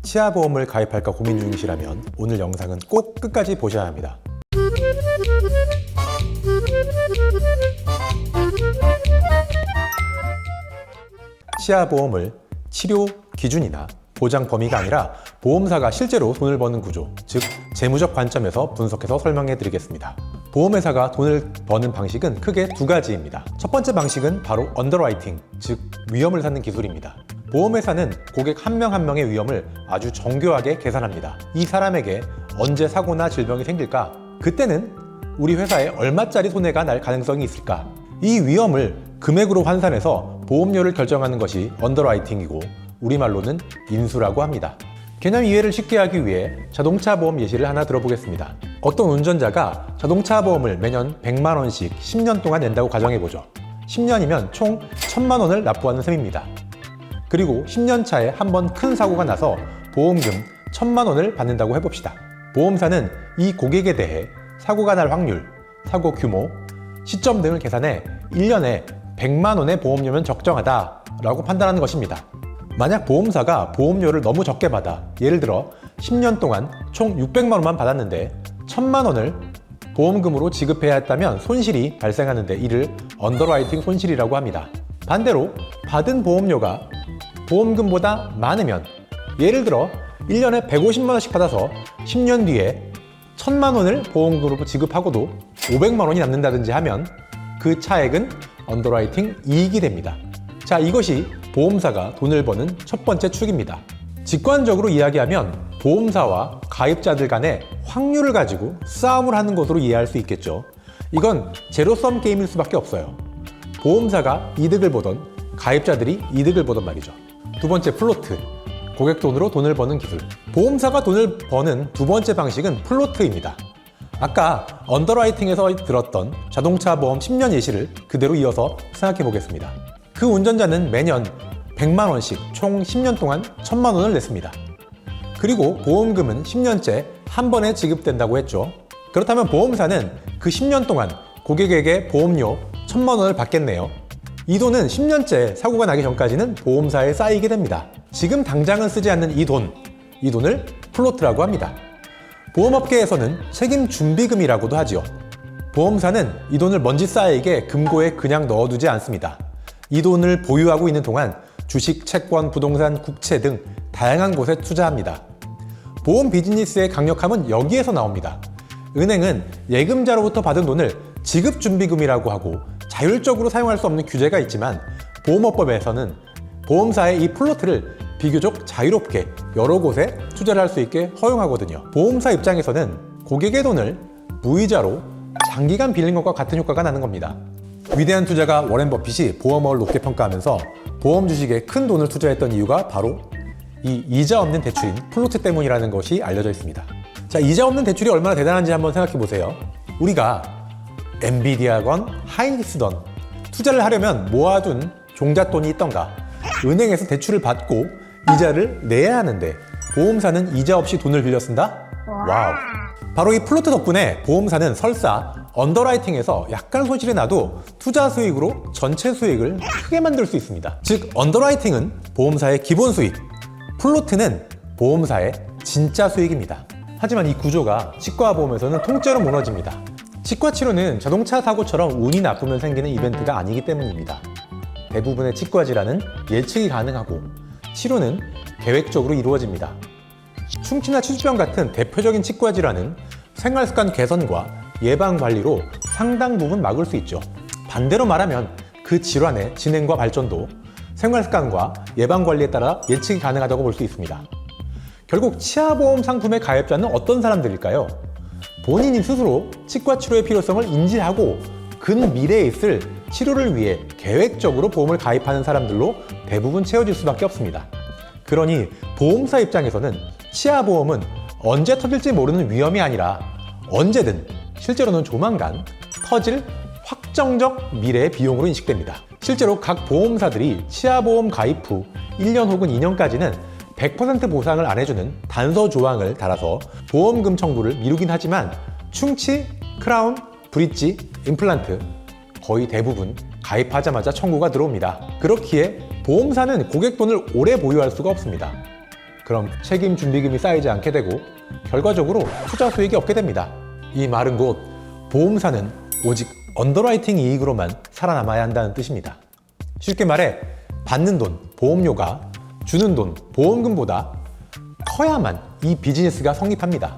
치아보험을 가입할까 고민 중이시라면 오늘 영상은 꼭 끝까지 보셔야 합니다. 치아보험을 치료 기준이나 보장 범위가 아니라 보험사가 실제로 돈을 버는 구조, 즉 재무적 관점에서 분석해서 설명해 드리겠습니다. 보험회사가 돈을 버는 방식은 크게 두 가지입니다. 첫 번째 방식은 바로 언더라이팅, 즉 위험을 사는 기술입니다. 보험회사는 고객 한 명 한 명의 위험을 아주 정교하게 계산합니다. 이 사람에게 언제 사고나 질병이 생길까? 그때는 우리 회사에 얼마짜리 손해가 날 가능성이 있을까? 이 위험을 금액으로 환산해서 보험료를 결정하는 것이 언더라이팅이고 우리말로는 인수라고 합니다. 개념 이해를 쉽게 하기 위해 자동차 보험 예시를 하나 들어보겠습니다. 어떤 운전자가 자동차 보험을 매년 100만 원씩 10년 동안 낸다고 가정해보죠. 10년이면 총 1000만 원을 납부하는 셈입니다. 그리고 10년 차에 한 번 큰 사고가 나서 보험금 1000만 원을 받는다고 해봅시다. 보험사는 이 고객에 대해 사고가 날 확률, 사고 규모, 시점 등을 계산해 1년에 100만 원의 보험료면 적정하다라고 판단하는 것입니다. 만약 보험사가 보험료를 너무 적게 받아 예를 들어 10년 동안 총 600만 원만 받았는데 1000만 원을 보험금으로 지급해야 했다면 손실이 발생하는데 이를 언더라이팅 손실이라고 합니다. 반대로 받은 보험료가 보험금보다 많으면 예를 들어 1년에 150만 원씩 받아서 10년 뒤에 1000만 원을 보험금으로 지급하고도 500만 원이 남는다든지 하면 그 차액은 언더라이팅 이익이 됩니다. 자, 이것이 보험사가 돈을 버는 첫 번째 축입니다. 직관적으로 이야기하면 보험사와 가입자들 간의 확률을 가지고 싸움을 하는 것으로 이해할 수 있겠죠. 이건 제로섬 게임일 수밖에 없어요. 보험사가 이득을 보던 가입자들이 이득을 보던 말이죠. 두 번째, 플로트. 고객 돈으로 돈을 버는 기술. 보험사가 돈을 버는 두 번째 방식은 플로트입니다. 아까 언더라이팅에서 들었던 자동차 보험 10년 예시를 그대로 이어서 생각해 보겠습니다. 그 운전자는 매년 100만 원씩 총 10년 동안 1000만 원을 냈습니다. 그리고 보험금은 10년째 한 번에 지급된다고 했죠. 그렇다면 보험사는 그 10년 동안 고객에게 보험료 1000만 원을 받겠네요. 이 돈은 10년째 사고가 나기 전까지는 보험사에 쌓이게 됩니다. 지금 당장은 쓰지 않는 이 돈을 플로트라고 합니다. 보험업계에서는 책임 준비금이라고도 하지요. 보험사는 이 돈을 먼지 쌓이게 금고에 그냥 넣어두지 않습니다. 이 돈을 보유하고 있는 동안 주식, 채권, 부동산, 국채 등 다양한 곳에 투자합니다. 보험 비즈니스의 강력함은 여기에서 나옵니다. 은행은 예금자로부터 받은 돈을 지급준비금이라고 하고 자율적으로 사용할 수 없는 규제가 있지만 보험업법에서는 보험사의 이 플로트를 비교적 자유롭게 여러 곳에 투자를 할 수 있게 허용하거든요. 보험사 입장에서는 고객의 돈을 무이자로 장기간 빌린 것과 같은 효과가 나는 겁니다. 위대한 투자가 워렌 버핏이 보험업을 높게 평가하면서 보험 주식에 큰 돈을 투자했던 이유가 바로 이 이자 없는 대출인 플로트 때문이라는 것이 알려져 있습니다. 자, 이자 없는 대출이 얼마나 대단한지 한번 생각해 보세요. 우리가 엔비디아건 하이닉스던 투자를 하려면 모아둔 종잣돈이 있던가 은행에서 대출을 받고 이자를 내야 하는데 보험사는 이자 없이 돈을 빌려 쓴다? 와우! 바로 이 플로트 덕분에 보험사는 설사 언더라이팅에서 약간 손실이 나도 투자 수익으로 전체 수익을 크게 만들 수 있습니다. 즉 언더라이팅은 보험사의 기본 수익, 플로트는 보험사의 진짜 수익입니다. 하지만 이 구조가 치과 보험에서는 통째로 무너집니다. 치과 치료는 자동차 사고처럼 운이 나쁘면 생기는 이벤트가 아니기 때문입니다. 대부분의 치과 질환은 예측이 가능하고 치료는 계획적으로 이루어집니다. 충치나 치주병 같은 대표적인 치과 질환은 생활습관 개선과 예방관리로 상당 부분 막을 수 있죠. 반대로 말하면 그 질환의 진행과 발전도 생활습관과 예방관리에 따라 예측이 가능하다고 볼 수 있습니다. 결국 치아보험 상품의 가입자는 어떤 사람들일까요? 본인이 스스로 치과 치료의 필요성을 인지하고 근미래에 있을 치료를 위해 계획적으로 보험을 가입하는 사람들로 대부분 채워질 수밖에 없습니다. 그러니 보험사 입장에서는 치아보험은 언제 터질지 모르는 위험이 아니라 언제든, 실제로는 조만간 터질 확정적 미래의 비용으로 인식됩니다. 실제로 각 보험사들이 치아보험 가입 후 1년 혹은 2년까지는 100% 보상을 안 해주는 단서 조항을 달아서 보험금 청구를 미루긴 하지만 충치, 크라운, 브릿지, 임플란트 거의 대부분 가입하자마자 청구가 들어옵니다. 그렇기에 보험사는 고객 돈을 오래 보유할 수가 없습니다. 그럼 책임 준비금이 쌓이지 않게 되고 결과적으로 투자 수익이 없게 됩니다. 이 말은 곧 보험사는 오직 언더라이팅 이익으로만 살아남아야 한다는 뜻입니다. 쉽게 말해 받는 돈, 보험료가 주는 돈, 보험금보다 커야만 이 비즈니스가 성립합니다.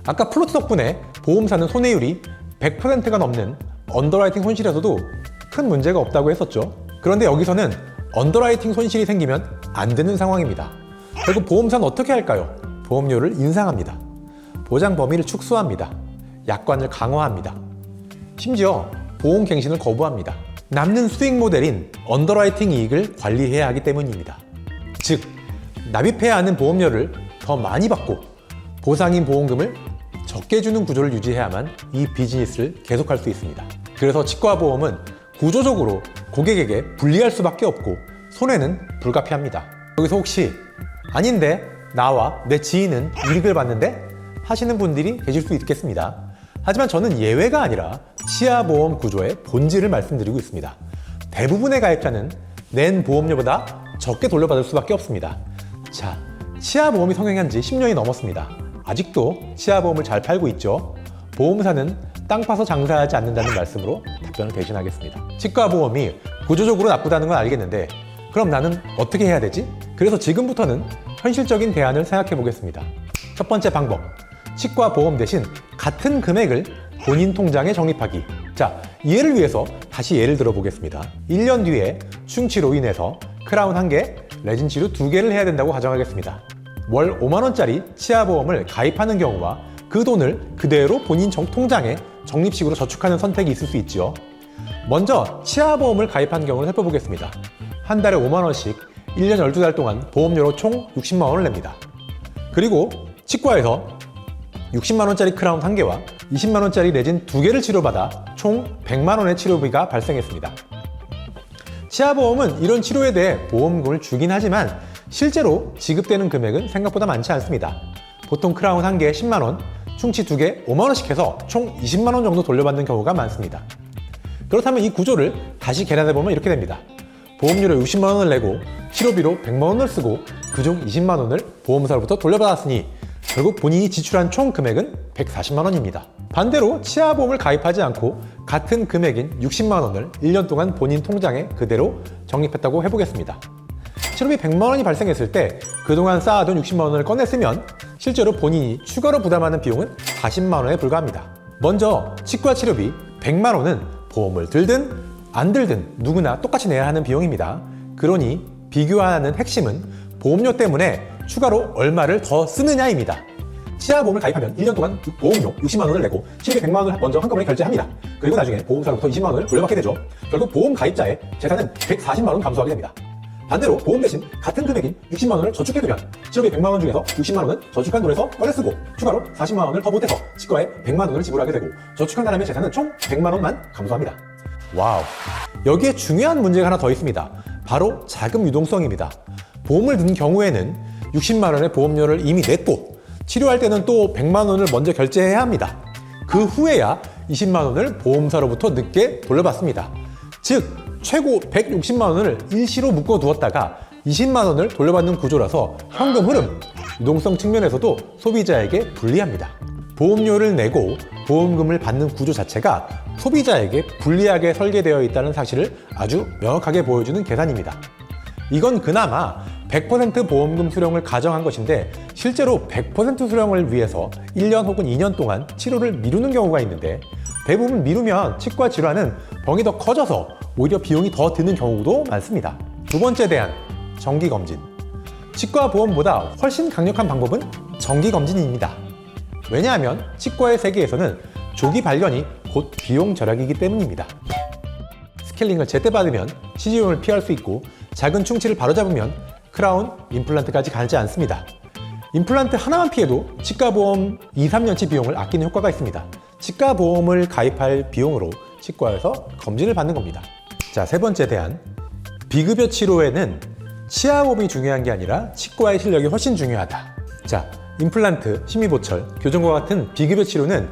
아까 플로트 덕분에 보험사는 손해율이 100%가 넘는 언더라이팅 손실에서도 큰 문제가 없다고 했었죠. 그런데 여기서는 언더라이팅 손실이 생기면 안 되는 상황입니다. 결국 보험사는 어떻게 할까요? 보험료를 인상합니다. 보장 범위를 축소합니다. 약관을 강화합니다. 심지어 보험갱신을 거부합니다. 남는 수익 모델인 언더라이팅 이익을 관리해야 하기 때문입니다. 즉, 납입해야 하는 보험료를 더 많이 받고 보상인 보험금을 적게 주는 구조를 유지해야만 이 비즈니스를 계속할 수 있습니다. 그래서 치과보험은 구조적으로 고객에게 불리할 수밖에 없고 손해는 불가피합니다. 여기서 혹시 아닌데 나와 내 지인은 이익을 봤는데 하시는 분들이 계실 수 있겠습니다. 하지만 저는 예외가 아니라 치아보험 구조의 본질을 말씀드리고 있습니다. 대부분의 가입자는 낸 보험료보다 적게 돌려받을 수밖에 없습니다. 자, 치아보험이 성행한 지 10년이 넘었습니다. 아직도 치아보험을 잘 팔고 있죠. 보험사는 땅 파서 장사하지 않는다는 말씀으로 답변을 대신하겠습니다. 치과보험이 구조적으로 나쁘다는 건 알겠는데 그럼 나는 어떻게 해야 되지? 그래서 지금부터는 현실적인 대안을 생각해 보겠습니다. 첫 번째 방법, 치과보험 대신 같은 금액을 본인 통장에 적립하기. 자, 이해를 위해서 다시 예를 들어 보겠습니다. 1년 뒤에 충치로 인해서 크라운 1개, 레진 치료 2개를 해야 된다고 가정하겠습니다. 월 5만원짜리 치아보험을 가입하는 경우와 그 돈을 그대로 본인 통장에 적립식으로 저축하는 선택이 있을 수 있죠. 먼저 치아보험을 가입한 경우를 살펴보겠습니다. 한 달에 5만원씩 1년 12달 동안 보험료로 총 60만원을 냅니다. 그리고 치과에서 60만원짜리 크라운 1개와 20만원짜리 레진 2개를 치료받아 총 100만원의 치료비가 발생했습니다. 치아보험은 이런 치료에 대해 보험금을 주긴 하지만 실제로 지급되는 금액은 생각보다 많지 않습니다. 보통 크라운 1개에 10만원, 충치 2개 5만원씩 해서 총 20만원 정도 돌려받는 경우가 많습니다. 그렇다면 이 구조를 다시 계산해보면 이렇게 됩니다. 보험료로 60만원을 내고 치료비로 100만원을 쓰고 그중 20만원을 보험사로부터 돌려받았으니 결국 본인이 지출한 총 금액은 140만원입니다. 반대로 치아보험을 가입하지 않고 같은 금액인 60만원을 1년 동안 본인 통장에 그대로 적립했다고 해보겠습니다. 치료비 100만원이 발생했을 때 그동안 쌓아둔 60만원을 꺼냈으면 실제로 본인이 추가로 부담하는 비용은 40만원에 불과합니다. 먼저 치과 치료비 100만원은 보험을 들든 안 들든 누구나 똑같이 내야 하는 비용입니다. 그러니 비교하는 핵심은 보험료 때문에 추가로 얼마를 더 쓰느냐입니다. 치아보험을 가입하면 1년 동안 보험료 60만원을 내고 치료비 100만원을 먼저 한꺼번에 결제합니다. 그리고 나중에 보험사로부터 20만원을 돌려받게 되죠. 결국 보험 가입자의 재산은 140만원 감소하게 됩니다. 반대로 보험 대신 같은 금액인 60만원을 저축해두면 치료비 100만원 중에서 60만원은 저축한 돈에서 꺼내 쓰고 추가로 40만원을 더 보태서 치과에 100만원을 지불하게 되고 저축한 사람의 재산은 총 100만원만 감소합니다. 와우! 여기에 중요한 문제가 하나 더 있습니다. 바로 자금 유동성입니다. 보험을 든 경우에는 60만원의 보험료를 이미 냈고 치료할 때는 또 100만원을 먼저 결제해야 합니다. 그 후에야 20만원을 보험사로부터 늦게 돌려받습니다. 즉 최고 160만원을 일시로 묶어두었다가 20만원을 돌려받는 구조라서 현금 흐름, 유동성 측면에서도 소비자에게 불리합니다. 보험료를 내고 보험금을 받는 구조 자체가 소비자에게 불리하게 설계되어 있다는 사실을 아주 명확하게 보여주는 계산입니다. 이건 그나마 100% 보험금 수령을 가정한 것인데 실제로 100% 수령을 위해서 1년 혹은 2년 동안 치료를 미루는 경우가 있는데 대부분 미루면 치과 질환은 병이 더 커져서 오히려 비용이 더 드는 경우도 많습니다. 두 번째 대안, 정기검진. 치과 보험보다 훨씬 강력한 방법은 정기검진입니다. 왜냐하면 치과의 세계에서는 조기 발견이 곧 비용 절약이기 때문입니다. 스케일링을 제때 받으면 치료비용을 피할 수 있고 작은 충치를 바로잡으면 크라운, 임플란트까지 가지 않습니다. 임플란트 하나만 피해도 치과보험 2, 3년치 비용을 아끼는 효과가 있습니다. 치과보험을 가입할 비용으로 치과에서 검진을 받는 겁니다. 자, 세 번째 대안. 비급여 치료에는 치아보험이 중요한 게 아니라 치과의 실력이 훨씬 중요하다. 자, 임플란트, 심미보철, 교정과 같은 비급여 치료는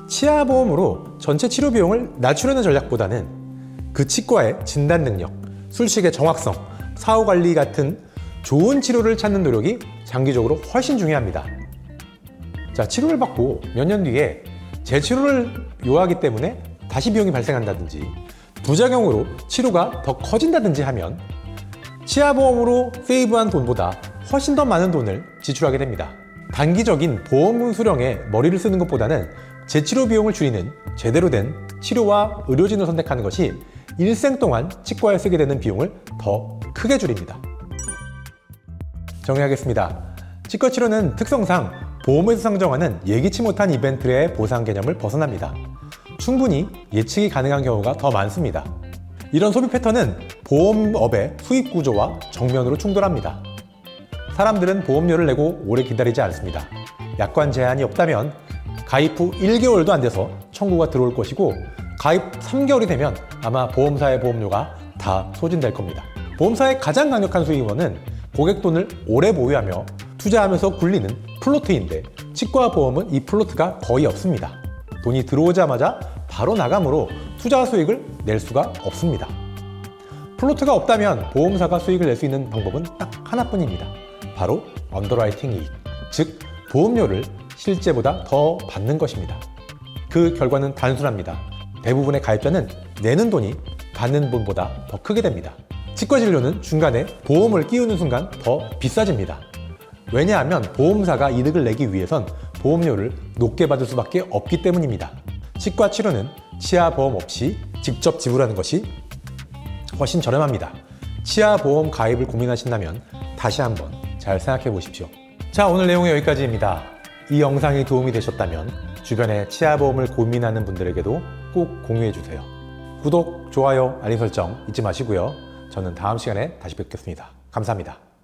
치아보험으로 전체 치료 비용을 낮추려는 전략보다는 그 치과의 진단 능력, 술식의 정확성, 사후 관리 같은 좋은 치료를 찾는 노력이 장기적으로 훨씬 중요합니다. 자, 치료를 받고 몇 년 뒤에 재치료를 요하기 때문에 다시 비용이 발생한다든지 부작용으로 치료가 더 커진다든지 하면 치아보험으로 세이브한 돈보다 훨씬 더 많은 돈을 지출하게 됩니다. 단기적인 보험 수령에 머리를 쓰는 것보다는 재치료 비용을 줄이는 제대로 된 치료와 의료진을 선택하는 것이 일생 동안 치과에 쓰게 되는 비용을 더 크게 줄입니다. 정리하겠습니다. 치과 치료는 특성상 보험에서 상정하는 예기치 못한 이벤트의 보상 개념을 벗어납니다. 충분히 예측이 가능한 경우가 더 많습니다. 이런 소비 패턴은 보험업의 수익 구조와 정면으로 충돌합니다. 사람들은 보험료를 내고 오래 기다리지 않습니다. 약관 제한이 없다면 가입 후 1개월도 안 돼서 청구가 들어올 것이고, 가입 3개월이 되면 아마 보험사의 보험료가 다 소진될 겁니다. 보험사의 가장 강력한 수익원은 고객 돈을 오래 보유하며 투자하면서 굴리는 플로트인데, 치과 보험은 이 플로트가 거의 없습니다. 돈이 들어오자마자 바로 나가므로 투자 수익을 낼 수가 없습니다. 플로트가 없다면 보험사가 수익을 낼 수 있는 방법은 딱 하나뿐입니다. 바로 언더라이팅 이익, 즉 보험료를 실제보다 더 받는 것입니다. 그 결과는 단순합니다. 대부분의 가입자는 내는 돈이 받는 돈보다 더 크게 됩니다. 치과 진료는 중간에 보험을 끼우는 순간 더 비싸집니다. 왜냐하면 보험사가 이득을 내기 위해선 보험료를 높게 받을 수밖에 없기 때문입니다. 치과 치료는 치아보험 없이 직접 지불하는 것이 훨씬 저렴합니다. 치아보험 가입을 고민하신다면 다시 한번 잘 생각해 보십시오. 자, 오늘 내용은 여기까지입니다. 이 영상이 도움이 되셨다면 주변에 치아보험을 고민하는 분들에게도 꼭 공유해 주세요. 구독, 좋아요, 알림 설정 잊지 마시고요. 저는 다음 시간에 다시 뵙겠습니다. 감사합니다.